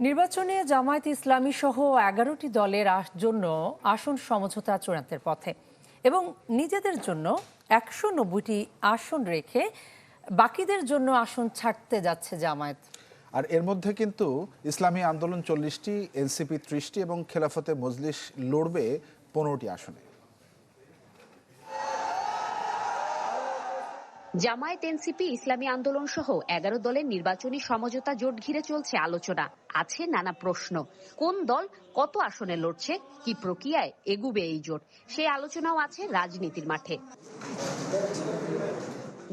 নির্বাচনে জামায়াত ইসলামী সহ 11টি দলের জন্য আসন সমঝোতা চূড়ান্তের পথে এবং নিজেদের জন্য 190টি আসন রেখে বাকিদের জন্য আসন ছাড়তে যাচ্ছে জামায়াত। আর এর মধ্যে কিন্তু ইসলামী আন্দোলন 40টি, এনসিপি 30টি এবং খেলাফতে মজলিস লড়বে 15টি আসনে। জামায়াত, এনসিপি, ইসলামী আন্দোলন সহ 11 দলের নির্বাচনী সমঝোতা জোট ঘিরে চলছে আলোচনা। আছে নানা প্রশ্ন, কোন দল কত আসনে লড়ছে, কি প্রক্রিয়ায় এগুবে এই জোট, সেই আলোচনাও আছে রাজনীতির মাঠে।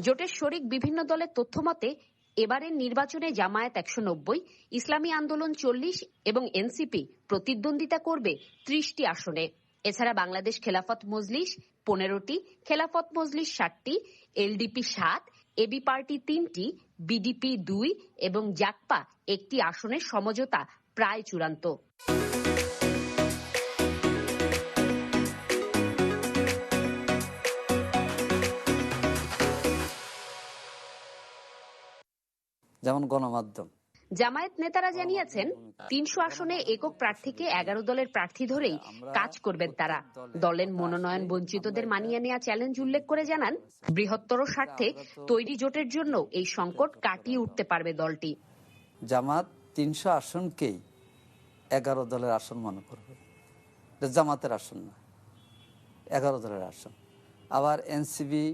জোটের শরিক বিভিন্ন দলের তথ্য মতে এবারের নির্বাচনে জামায়াত 190, ইসলামী আন্দোলন 40 এবং এনসিপি প্রতিদ্বন্দ্বিতা করবে 30টি আসনে। এছাড়া Bangladesh Khelafat Majlis 15টি, Khelafat Majlis 7টি, LDP 7, AB party 3টি, বিডিপি 2 এবং জাকপা 1টি আসনের সমঝোতা প্রায় চূড়ান্ত। যেমন গণমাধ্যম, জামায়াত নেতারা জানিয়েছেন 300 আসনে একক প্রার্থীকে 11 দলের প্রার্থী ধরেই কাজ করবেন তারা। দলের মনোনয়ন বঞ্চিতদের মানিয়ে নেওয়া চ্যালেঞ্জ উল্লেখ করে জানান, বৃহত্তর স্বার্থে তৈরি জোটের জন্য এই সংকট কাটিয়ে উঠতে পারবে দলটি। জামাত 300 আসনকেই 11 দলের আসন মনে করবে, জামাতের আসন না, 11 দলের আসন। আবার এনসিবি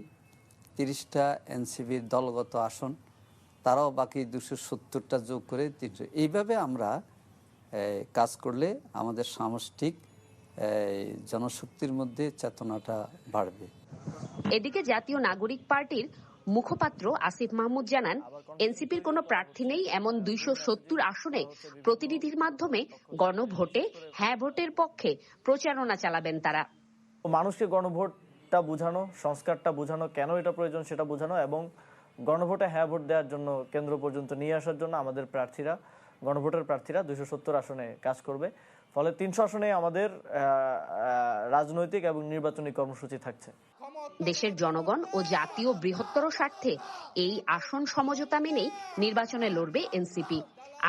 30টা এনসিবির দলগত আসন, তারাও বাকি 270টা যোগ করে 300। এইভাবে আমরা কাজ করলে আমাদের সামষ্টিক জনশক্তির মধ্যে চেতনাটা বাড়বে। এদিকে জাতীয় নাগরিক পার্টির মুখপাত্র আসিফ মাহমুদ জানান, এনসিপির কোনো প্রার্থী নেই এমন 270 আসনে প্রতিনিধির মাধ্যমে গণভোটে হ্যাঁ ভোটের পক্ষে প্রচারণা চালাবেন তারা। মানুষকে গণভোটটা বোঝানো, সংস্কারটা বোঝানো, কেন এটা প্রয়োজন সেটা বোঝানো এবং গণভোটে হ্যাঁ ভোট দেওয়ার জন্য কেন্দ্র পর্যন্ত নিয়ে আসার জন্য আমাদের প্রার্থীরা, গণভোটের প্রার্থীরা 270 আসনে কাজ করবে। ফলে 300 আসনে আমাদের রাজনৈতিক এবং নির্বাচনী কর্মসূচি থাকছে। দেশের জনগণ ও জাতীয় বৃহত্তর স্বার্থে এই আসন সমঝোতা মেনেই নির্বাচনে লড়বে এনসিপি।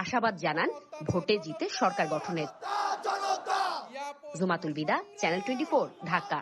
আশাবাদ জানান ভোটে জিতে সরকার গঠনের। জুমাতুল বিদা, চ্যানেল 24, ঢাকা।